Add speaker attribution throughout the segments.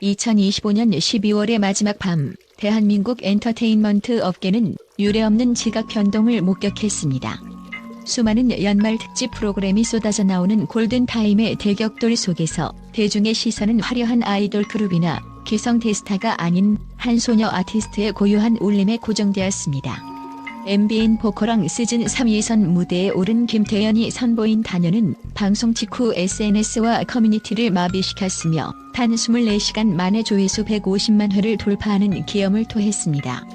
Speaker 1: 2025년 12월의 마지막 밤, 대한민국 엔터테인먼트 업계는 유례없는 지각 변동을 목격했습니다. 수많은 연말 특집 프로그램이 쏟아져 나오는 골든타임의 대격돌 속에서 대중의 시선은 화려한 아이돌 그룹이나 기성 대스타가 아닌 한 소녀 아티스트의 고요한 울림에 고정되었습니다. MBN 보컬왕 시즌3 예선 무대에 오른 김태연이 선보인 단연은 방송 직후 SNS와 커뮤니티를 마비시켰으며 단 24시간 만에 조회수 150만 회를 돌파하는 기염을 토했습니다.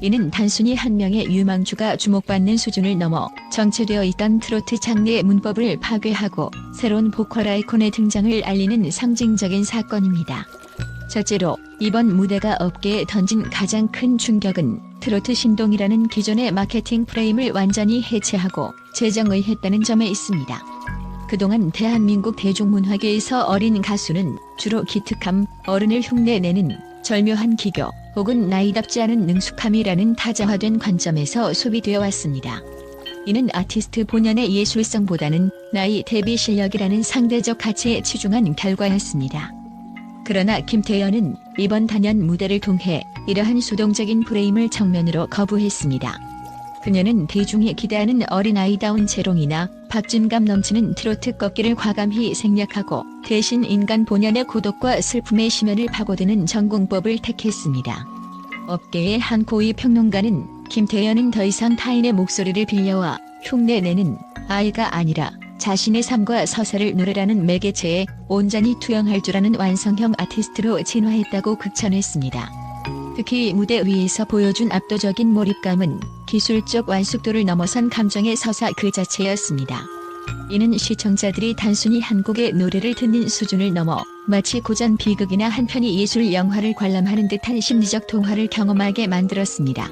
Speaker 1: 이는 단순히 한 명의 유망주가 주목받는 수준을 넘어 정체되어 있던 트로트 장르의 문법을 파괴하고 새로운 보컬 아이콘의 등장을 알리는 상징적인 사건입니다. 첫째로 이번 무대가 업계에 던진 가장 큰 충격은 트로트 신동이라는 기존의 마케팅 프레임을 완전히 해체하고 재정의했다는 점에 있습니다. 그동안 대한민국 대중문화계에서 어린 가수는 주로 기특함, 어른을 흉내내는 절묘한 기교 혹은 나이답지 않은 능숙함이라는 타자화된 관점에서 소비되어 왔습니다. 이는 아티스트 본연의 예술성보다는 나이 대비 실력이라는 상대적 가치에 치중한 결과였습니다. 그러나 김태연은 이번 단연 무대를 통해 이러한 수동적인 프레임을 정면으로 거부했습니다. 그녀는 대중이 기대하는 어린아이다운 재롱이나 박진감 넘치는 트로트 꺾기를 과감히 생략하고 대신 인간 본연의 고독과 슬픔의 심연을 파고드는 전공법을 택했습니다. 업계의 한 고위 평론가는 김태연은 더 이상 타인의 목소리를 빌려와 흉내내는 아이가 아니라 자신의 삶과 서사를 노래라는 매개체에 온전히 투영할 줄 아는 완성형 아티스트로 진화했다고 극찬했습니다. 특히 무대 위에서 보여준 압도적인 몰입감은 기술적 완숙도를 넘어선 감정의 서사 그 자체였습니다. 이는 시청자들이 단순히 한 곡의 노래를 듣는 수준을 넘어 마치 고전 비극이나 한 편의 예술 영화를 관람하는 듯한 심리적 동화를 경험하게 만들었습니다.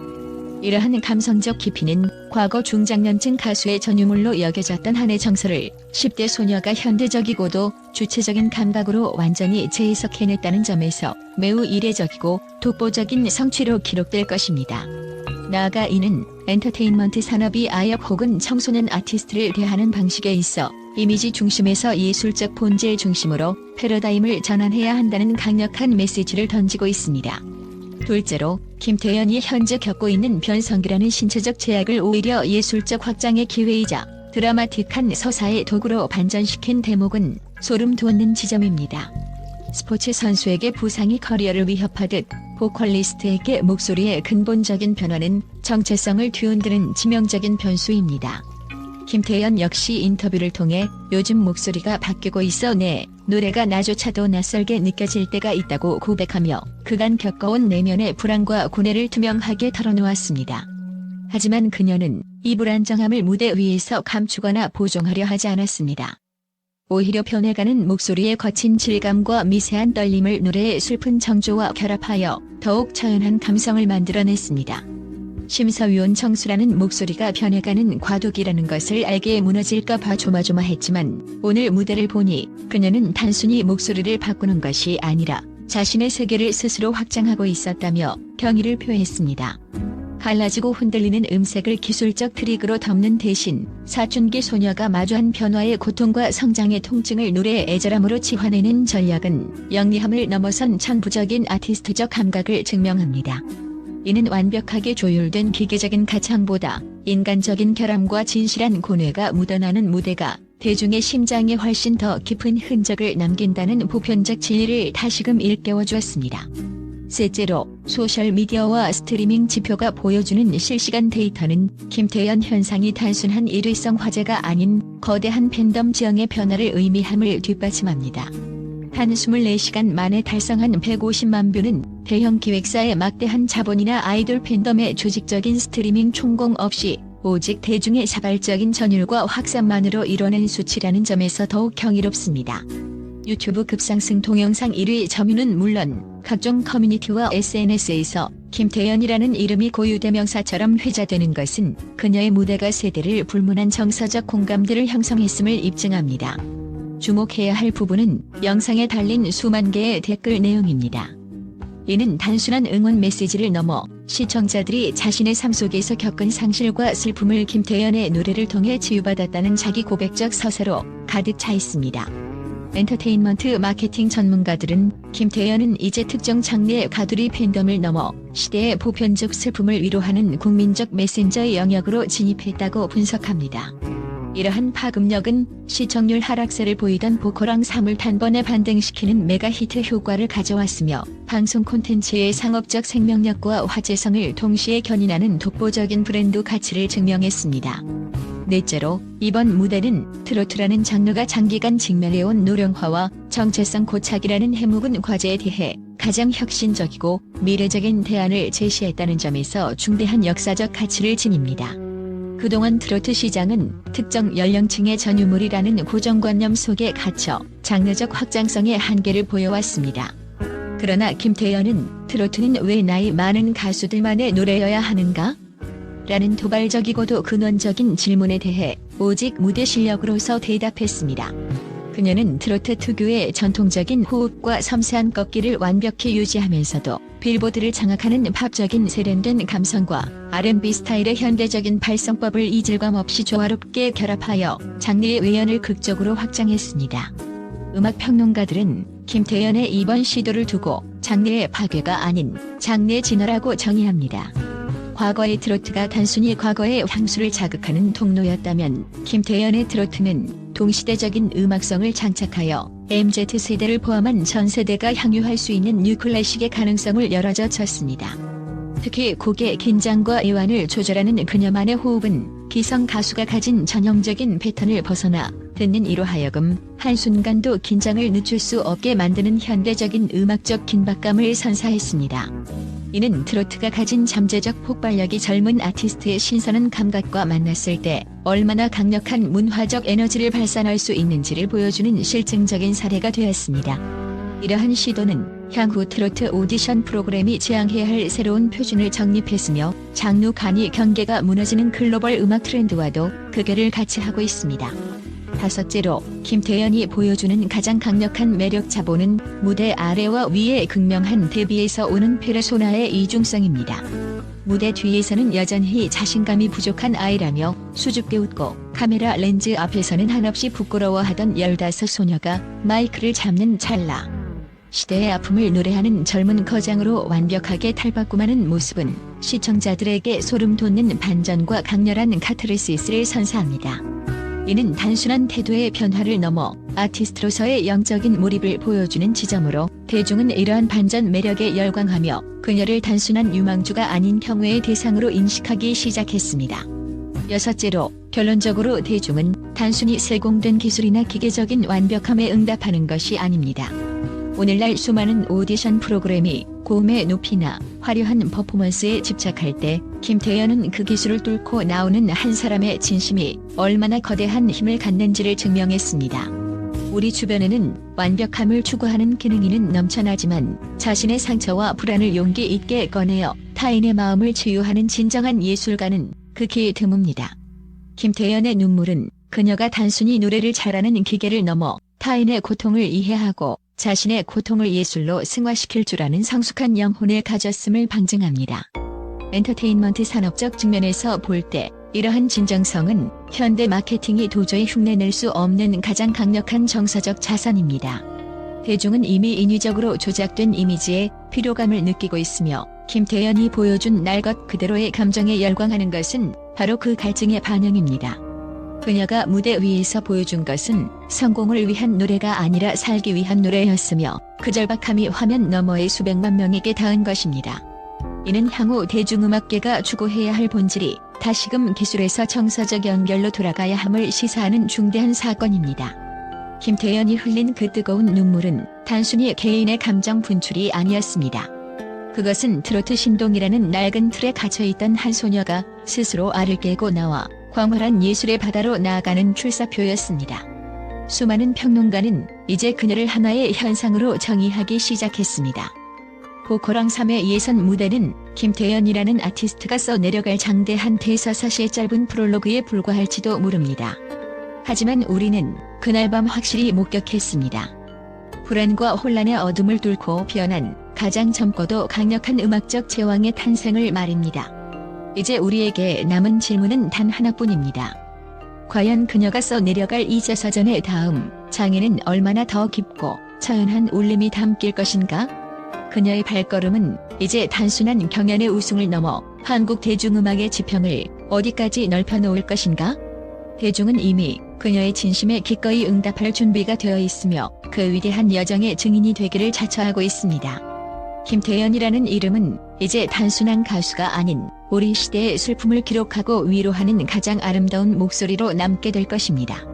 Speaker 1: 이러한 감성적 깊이는 과거 중장년층 가수의 전유물로 여겨졌던 한의 정서를 10대 소녀가 현대적이고도 주체적인 감각으로 완전히 재해석해냈다는 점에서 매우 이례적이고 독보적인 성취로 기록될 것입니다. 나아가 이는 엔터테인먼트 산업이 아역 혹은 청소년 아티스트를 대하는 방식에 있어 이미지 중심에서 예술적 본질 중심으로 패러다임을 전환해야 한다는 강력한 메시지를 던지고 있습니다. 둘째로 김태연이 현재 겪고 있는 변성기라는 신체적 제약을 오히려 예술적 확장의 기회이자 드라마틱한 서사의 도구로 반전시킨 대목은 소름 돋는 지점입니다. 스포츠 선수에게 부상이 커리어를 위협하듯 보컬리스트에게 목소리의 근본적인 변화는 정체성을 뒤흔드는 치명적인 변수입니다. 김태연 역시 인터뷰를 통해 요즘 목소리가 바뀌고 있어 내 노래가 나조차도 낯설게 느껴질 때가 있다고 고백하며 그간 겪어온 내면의 불안과 고뇌를 투명하게 털어놓았습니다. 하지만 그녀는 이 불안정함을 무대 위에서 감추거나 보정하려 하지 않았습니다. 오히려 변해가는 목소리의 거친 질감과 미세한 떨림을 노래의 슬픈 정조와 결합하여 더욱 처연한 감성을 만들어냈습니다. 심사위원 청수라는 목소리가 변해가는 과도기라는 것을 알게 무너질까 봐 조마조마했지만 오늘 무대를 보니 그녀는 단순히 목소리를 바꾸는 것이 아니라 자신의 세계를 스스로 확장하고 있었다며 경의를 표했습니다. 갈라지고 흔들리는 음색을 기술적 트릭으로 덮는 대신 사춘기 소녀가 마주한 변화의 고통과 성장의 통증을 노래의 애절함으로 치환해낸 전략은 영리함을 넘어선 천부적인 아티스트적 감각을 증명합니다. 이는 완벽하게 조율된 기계적인 가창보다 인간적인 결함과 진실한 고뇌가 묻어나는 무대가 대중의 심장에 훨씬 더 깊은 흔적을 남긴다는 보편적 진리를 다시금 일깨워주었습니다. 셋째로 소셜미디어와 스트리밍 지표가 보여주는 실시간 데이터는 김태연 현상이 단순한 일회성 화제가 아닌 거대한 팬덤 지형의 변화를 의미함을 뒷받침합니다. 단 24시간 만에 달성한 150만 뷰는 대형 기획사의 막대한 자본이나 아이돌 팬덤의 조직적인 스트리밍 총공 없이 오직 대중의 자발적인 전율과 확산만으로 이뤄낸 수치라는 점에서 더욱 경이롭습니다. 유튜브 급상승 동영상 1위 점유는 물론 각종 커뮤니티와 SNS에서 김태연이라는 이름이 고유대명사처럼 회자되는 것은 그녀의 무대가 세대를 불문한 정서적 공감대를 형성했음을 입증합니다. 주목해야 할 부분은 영상에 달린 수만 개의 댓글 내용입니다. 이는 단순한 응원 메시지를 넘어 시청자들이 자신의 삶 속에서 겪은 상실과 슬픔을 김태연의 노래를 통해 치유받았다는 자기 고백적 서사로 가득 차 있습니다. 엔터테인먼트 마케팅 전문가들은 김태연은 이제 특정 장르의 가두리 팬덤을 넘어 시대의 보편적 슬픔을 위로하는 국민적 메신저의 영역으로 진입했다고 분석합니다. 이러한 파급력은 시청률 하락세를 보이던 보컬왕 3을 단번에 반등시키는 메가히트 효과를 가져왔으며 방송 콘텐츠의 상업적 생명력과 화제성을 동시에 견인하는 독보적인 브랜드 가치를 증명했습니다. 넷째로 이번 무대는 트로트라는 장르가 장기간 직면해온 노령화와 정체성 고착이라는 해묵은 과제에 대해 가장 혁신적이고 미래적인 대안을 제시했다는 점에서 중대한 역사적 가치를 지닙니다. 그동안 트로트 시장은 특정 연령층의 전유물이라는 고정관념 속에 갇혀 장르적 확장성의 한계를 보여왔습니다. 그러나 김태연은 트로트는 왜 나이 많은 가수들만의 노래여야 하는가? 라는 도발적이고도 근원적인 질문에 대해 오직 무대 실력으로서 대답했습니다. 그녀는 트로트 특유의 전통적인 호흡과 섬세한 꺾기를 완벽히 유지하면서도 빌보드를 장악하는 팝적인 세련된 감성과 R&B 스타일의 현대적인 발성법을 이질감 없이 조화롭게 결합하여 장르의 외연을 극적으로 확장했습니다. 음악 평론가들은 김태연의 이번 시도를 두고 장르의 파괴가 아닌 장르의 진화라고 정의합니다. 과거의 트로트가 단순히 과거의 향수를 자극하는 통로였다면 김태연의 트로트는 동시대적인 음악성을 장착하여 MZ세대를 포함한 전 세대가 향유할 수 있는 뉴클래식의 가능성을 열어젖 쳤습니다. 특히 곡의 긴장과 애환을 조절하는 그녀만의 호흡은 기성 가수가 가진 전형적인 패턴을 벗어나 듣는 이로 하여금 한순간도 긴장을 늦출 수 없게 만드는 현대적인 음악적 긴박감을 선사했습니다. 이는 트로트가 가진 잠재적 폭발력이 젊은 아티스트의 신선한 감각과 만났을 때 얼마나 강력한 문화적 에너지를 발산할 수 있는지를 보여주는 실증적인 사례가 되었습니다. 이러한 시도는 향후 트로트 오디션 프로그램이 지향해야 할 새로운 표준을 정립했으며 장르 간이 경계가 무너지는 글로벌 음악 트렌드와도 극결을 같이 하고 있습니다. 다섯째로 김태연이 보여주는 가장 강력한 매력 자본은 무대 아래와 위의 극명한 대비에서 오는 페르소나의 이중성입니다. 무대 뒤에서는 여전히 자신감이 부족한 아이라며 수줍게 웃고 카메라 렌즈 앞에서는 한없이 부끄러워하던 15 소녀가 마이크를 잡는 찰나 시대의 아픔을 노래하는 젊은 거장으로 완벽하게 탈바꿈하는 모습은 시청자들에게 소름 돋는 반전과 강렬한 카타르시스를 선사합니다. 이는 단순한 태도의 변화를 넘어 아티스트로서의 영적인 몰입을 보여주는 지점으로 대중은 이러한 반전 매력에 열광하며 그녀를 단순한 유망주가 아닌 경외의 대상으로 인식하기 시작했습니다. 여섯째로 결론적으로 대중은 단순히 세공된 기술이나 기계적인 완벽함에 응답하는 것이 아닙니다. 오늘날 수많은 오디션 프로그램이 고음의 높이나 화려한 퍼포먼스에 집착할 때 김태연은 그 기술을 뚫고 나오는 한 사람의 진심이 얼마나 거대한 힘을 갖는지를 증명했습니다. 우리 주변에는 완벽함을 추구하는 기능인은 넘쳐나지만 자신의 상처와 불안을 용기 있게 꺼내어 타인의 마음을 치유하는 진정한 예술가는 극히 드뭅니다. 김태연의 눈물은 그녀가 단순히 노래를 잘하는 기계를 넘어 타인의 고통을 이해하고 자신의 고통을 예술로 승화시킬 줄 아는 성숙한 영혼을 가졌음을 방증합니다. 엔터테인먼트 산업적 측면에서 볼 때 이러한 진정성은 현대 마케팅이 도저히 흉내낼 수 없는 가장 강력한 정서적 자산입니다. 대중은 이미 인위적으로 조작된 이미지에 피로감을 느끼고 있으며 김태연이 보여준 날 것 그대로의 감정에 열광하는 것은 바로 그 갈증의 반영입니다. 그녀가 무대 위에서 보여준 것은 성공을 위한 노래가 아니라 살기 위한 노래였으며 그 절박함이 화면 너머의 수백만 명에게 닿은 것입니다. 이는 향후 대중음악계가 추구해야 할 본질이 다시금 기술에서 정서적 연결로 돌아가야 함을 시사하는 중대한 사건입니다. 김태연이 흘린 그 뜨거운 눈물은 단순히 개인의 감정 분출이 아니었습니다. 그것은 트로트 신동이라는 낡은 틀에 갇혀있던 한 소녀가 스스로 알을 깨고 나와 광활한 예술의 바다로 나아가는 출사표였습니다. 수많은 평론가는 이제 그녀를 하나의 현상으로 정의하기 시작했습니다. 보컬왕 3의 예선 무대는 김태연이라는 아티스트가 써내려갈 장대한 대서사시의 짧은 프롤로그에 불과할지도 모릅니다. 하지만 우리는 그날 밤 확실히 목격했습니다. 불안과 혼란의 어둠을 뚫고 피어난 가장 젊고도 강력한 음악적 제왕의 탄생을 말입니다. 이제 우리에게 남은 질문은 단 하나뿐입니다. 과연 그녀가 써내려갈 이 저서전의 다음 장애는 얼마나 더 깊고 처연한 울림이 담길 것인가? 그녀의 발걸음은 이제 단순한 경연의 우승을 넘어 한국 대중음악의 지평을 어디까지 넓혀놓을 것인가? 대중은 이미 그녀의 진심에 기꺼이 응답할 준비가 되어 있으며 그 위대한 여정의 증인이 되기를 자처하고 있습니다. 김태연이라는 이름은 이제 단순한 가수가 아닌 우리 시대의 슬픔을 기록하고 위로하는 가장 아름다운 목소리로 남게 될 것입니다.